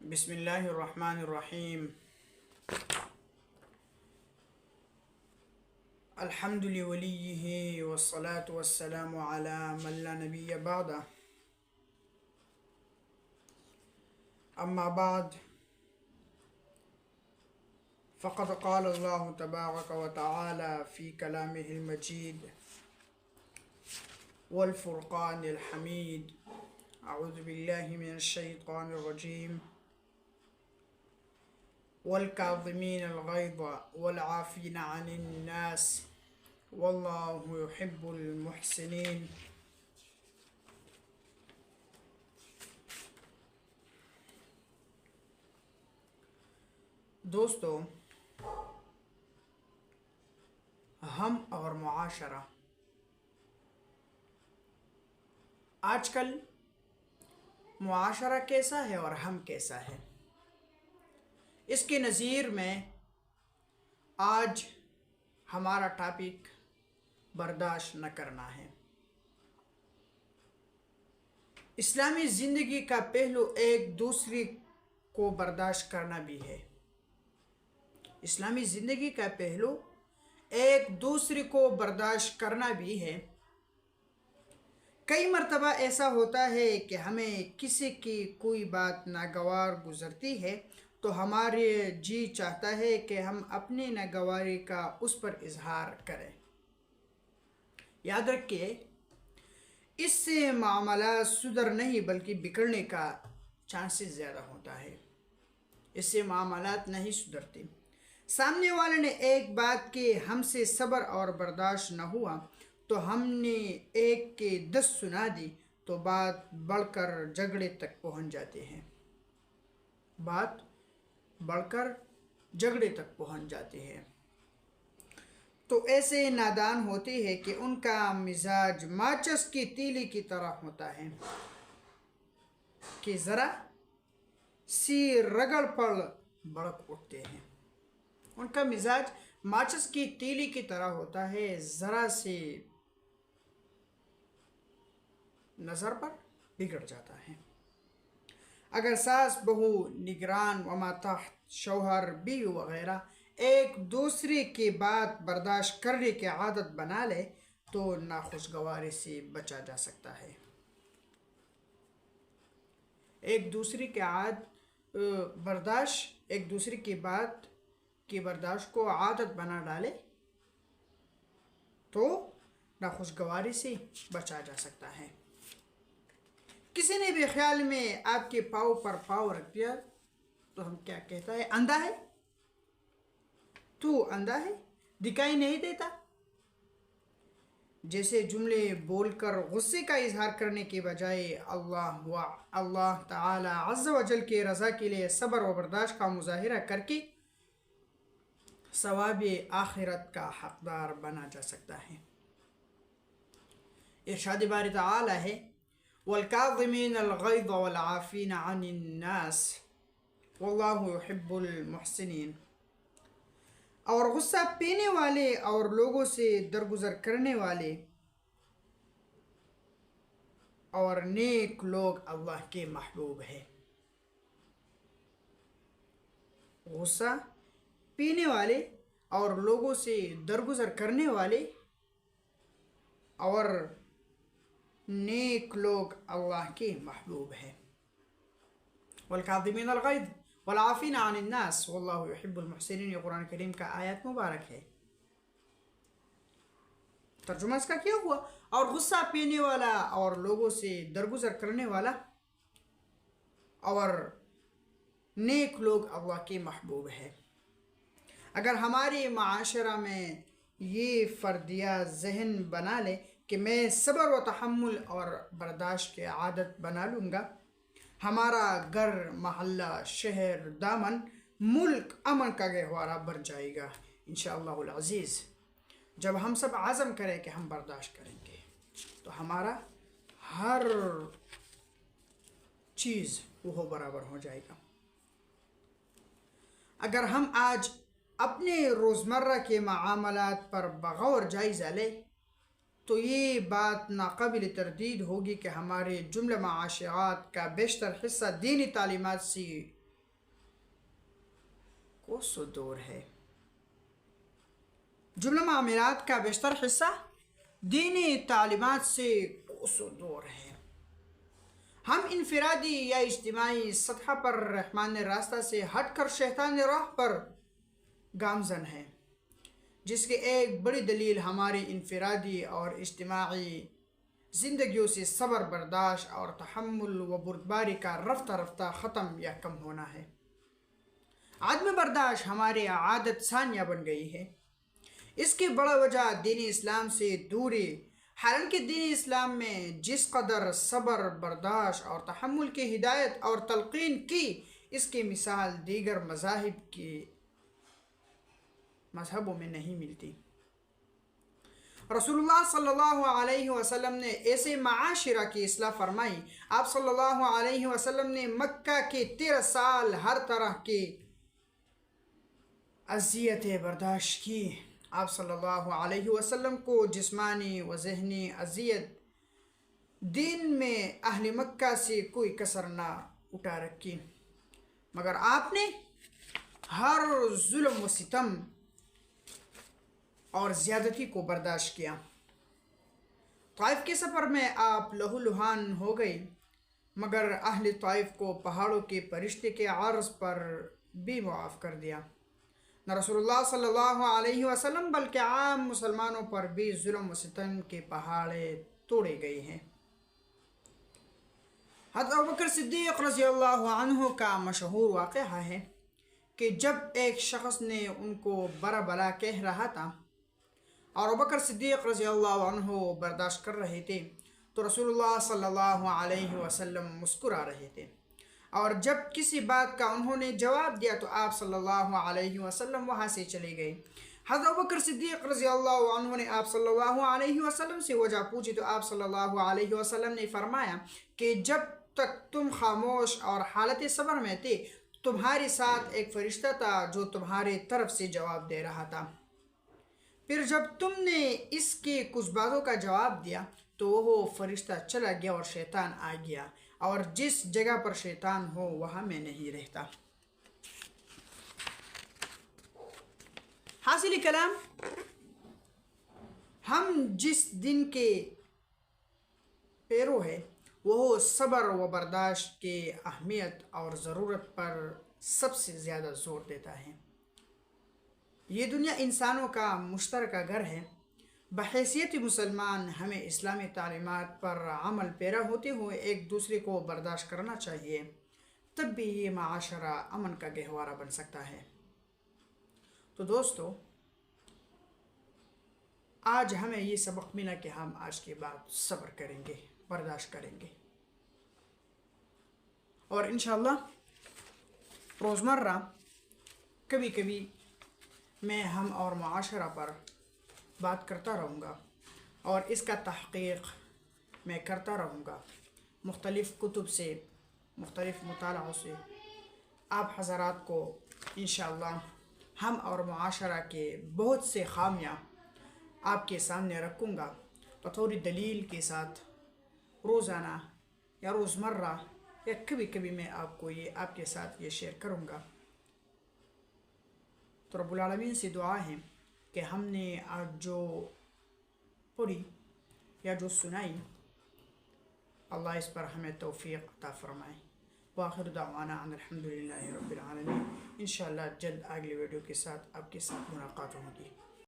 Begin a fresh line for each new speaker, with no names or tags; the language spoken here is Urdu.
بسم اللہ الرحمن الرحیم الحمد لولیہ والصلاة والسلام علی من لا نبی بعد اما بعد فقد قال اللہ تبارک وتعالی فی کلامہ المجید والفرقان الحمید اعوذ باللہ من الشیطان الرجیم والکاظمین الغیظ والعافین عن الناس واللہ یحب المحسنین۔ دوستو، ہم اور معاشرہ آج کل معاشرہ کیسا ہے اور ہم کیسا ہے، اس کے نظیر میں آج ہمارا ٹاپک برداشت نہ کرنا ہے۔ اسلامی زندگی کا پہلو ایک دوسرے کو برداشت کرنا بھی ہے۔ اسلامی زندگی کا پہلو ایک دوسرے کو برداشت کرنا بھی ہے۔ کئی مرتبہ ایسا ہوتا ہے کہ ہمیں کسی کی کوئی بات ناگوار گزرتی ہے تو ہمارے جی چاہتا ہے کہ ہم اپنی ناگواری کا اس پر اظہار کریں۔ یاد رکھیے، اس سے معاملات سدھر نہیں بلکہ بگڑنے کا چانسز زیادہ ہوتا ہے۔ اس سے معاملات نہیں سدھرتے۔ سامنے والے نے ایک بات کی، ہم سے صبر اور برداشت نہ ہوا تو ہم نے ایک کے 10 سنا دی تو بات بڑھ کر جھگڑے تک پہنچ جاتے ہیں۔ بات بڑھ کر جھگڑے تک پہنچ جاتے ہیں۔ تو ایسے نادان ہوتے ہیں کہ ان کا مزاج ماچس کی تیلی کی طرح ہوتا ہے کہ ذرا سی رگڑ پر بھڑک اٹھتے ہیں۔ ان کا مزاج ماچس کی تیلی کی طرح ہوتا ہے، ذرا سے نظر پر بگڑ جاتا ہے۔ اگر ساس، بہو، نگران و ماتحت، شوہر، بیوی وغیرہ ایک دوسرے کی بات برداشت کرنے کی عادت بنا لے تو ناخوشگواری سے بچا جا سکتا ہے۔ ایک دوسرے کی ایک دوسرے کی بات کی برداشت کو عادت بنا ڈالے تو ناخوشگواری سے بچا جا سکتا ہے۔ کسی نے بھی خیال میں آپ کے پاؤں پر پاؤں رکھ دیا تو ہم کیا کہتا ہے؟ اندھا ہے؟ تو اندھا ہے؟ دکھائی نہیں دیتا؟ جیسے جملے بول کر غصے کا اظہار کرنے کے بجائے اللہ تعالی عز و جل کی رضا کے لیے صبر و برداشت کا مظاہرہ کر کے ثواب آخرت کا حقدار بنا جا سکتا ہے۔ ارشاد باری تعالی ہے والکاظمین الغیظ والعافین عن الناس واللہ یحب المحسنین، اور غصہ پینے والے اور لوگوں سے درگزر کرنے والے اور نیک لوگ اللہ کے محبوب ہیں۔ غصہ پینے والے اور لوگوں سے درگزر کرنے والے اور نیک لوگ اللہ کے محبوب ہیں۔ والکاظمین الغیظ والعافین عن الناس واللہ یحب المحسنین، یہ قرآن کریم کا آیت مبارک ہے۔ ترجمہ اس کا کیا ہوا؟ اور غصہ پینے والا اور لوگوں سے درگزر کرنے والا اور نیک لوگ اللہ کے محبوب ہے۔ اگر ہمارے معاشرہ میں یہ فردیہ ذہن بنا لے کہ میں صبر و تحمل اور برداشت کی عادت بنا لوں گا، ہمارا گھر، محلہ، شہر، دامن، ملک امن کا گہوارہ بھر جائے گا انشاءاللہ العزیز۔ جب ہم سب عزم کریں کہ ہم برداشت کریں گے تو ہمارا ہر چیز وہ برابر ہو جائے گا۔ اگر ہم آج اپنے روزمرہ کے معاملات پر بغور جائزہ لیں تو یہ بات ناقابل تردید ہوگی کہ ہمارے جملہ معاشرات کا بیشتر حصہ دینی تعلیمات سے کوسوں دور ہے۔ جملہ معاملات کا بیشتر حصہ دینی تعلیمات سے کوسوں دور ہے۔ ہم انفرادی یا اجتماعی سطح پر رحمان راستہ سے ہٹ کر شیطان راہ پر گامزن ہیں، جس کی ایک بڑی دلیل ہماری انفرادی اور اجتماعی زندگیوں سے صبر، برداشت اور تحمل و بردباری کا رفتہ رفتہ ختم یا کم ہونا ہے۔ عدم برداشت ہماری عادت ثانیہ بن گئی ہے۔ اس کی بڑا وجہ دین اسلام سے دوری، حالانکہ دین اسلام میں جس قدر صبر، برداشت اور تحمل کی ہدایت اور تلقین کی، اس کی مثال دیگر مذہبوں میں نہیں ملتی۔ رسول اللہ صلی اللہ علیہ وسلم نے ایسے معاشرہ کی اصلاح فرمائی۔ آپ صلی اللہ علیہ وسلم نے مکہ کے 13 سال ہر طرح کی اذیتیں برداشت کی۔ آپ صلی اللہ علیہ وسلم کو جسمانی و ذہنی اذیت دین میں اہل مکہ سے کوئی کسر نہ اٹھا رکھی، مگر آپ نے ہر ظلم و ستم اور زیادتی کو برداشت کیا۔ طائف کے سفر میں آپ لہو لہان ہو گئی، مگر اہل طائف کو پہاڑوں کے فرشتے کے عرض پر بھی معاف کر دیا۔ نہ رسول اللہ صلی اللہ علیہ وسلم بلکہ عام مسلمانوں پر بھی ظلم و ستم کے پہاڑے توڑے گئے ہیں۔ حضرت ابوبکر صدیق رضی اللہ عنہ کا مشہور واقعہ ہے کہ جب ایک شخص نے ان کو برا بلا کہہ رہا تھا اور ابوبکر صدیق رضی اللہ عنہ برداشت کر رہے تھے، تو رسول اللہ صلی اللہ علیہ وسلم مسکرا رہے تھے، اور جب کسی بات کا انہوں نے جواب دیا تو آپ صلی اللہ علیہ وسلم وہاں سے چلے گئے۔ حضرت ابوبکر صدیق رضی اللہ عنہ نے آپ صلی اللہ علیہ وسلم سے وجہ پوچھی تو آپ صلی اللہ علیہ وسلم نے فرمایا کہ جب تک تم خاموش اور حالت صبر میں تھے، تمہارے ساتھ ایک فرشتہ تھا جو تمہارے طرف سے جواب دے رہا تھا۔ پھر جب تم نے اس کی کچھ باتوں کا جواب دیا تو وہ فرشتہ چلا گیا اور شیطان آ گیا، اور جس جگہ پر شیطان ہو وہاں میں نہیں رہتا۔ حاصل کلام، ہم جس دن کے پیرو ہیں وہ صبر و برداشت کی اہمیت اور ضرورت پر سب سے زیادہ زور دیتا ہے۔ یہ دنیا انسانوں کا مشترکہ گھر ہے۔ بحیثیت مسلمان ہمیں اسلامی تعلیمات پر عمل پیرا ہوتے ہوئے ایک دوسرے کو برداشت کرنا چاہیے، تب بھی یہ معاشرہ امن کا گہوارہ بن سکتا ہے۔ تو دوستو، آج ہمیں یہ سبق ملا کہ ہم آج کے بعد صبر کریں گے، برداشت کریں گے، اور انشاءاللہ روزمرہ کبھی کبھی میں ہم اور معاشرہ پر بات کرتا رہوں گا، اور اس کا تحقیق میں کرتا رہوں گا، مختلف کتب سے، مختلف مطالعوں سے آپ حضرات کو انشاءاللہ ہم اور معاشرہ کے بہت سے خامیاں آپ کے سامنے رکھوں گا، بطور دلیل کے ساتھ روزانہ یا روزمرہ یا کبھی کبھی میں آپ کے ساتھ یہ شیئر کروں گا۔ تو رب العالمین سے دعا ہے کہ ہم نے آج جو پڑھی یا جو سنائی، اللہ اس پر ہمیں توفیق عطا فرمائے۔ وآخر دعوانا ان الحمدللہ رب العالمین۔ انشاءاللہ جلد اگلی ویڈیو کے ساتھ آپ کے ساتھ ملاقات ہوگی۔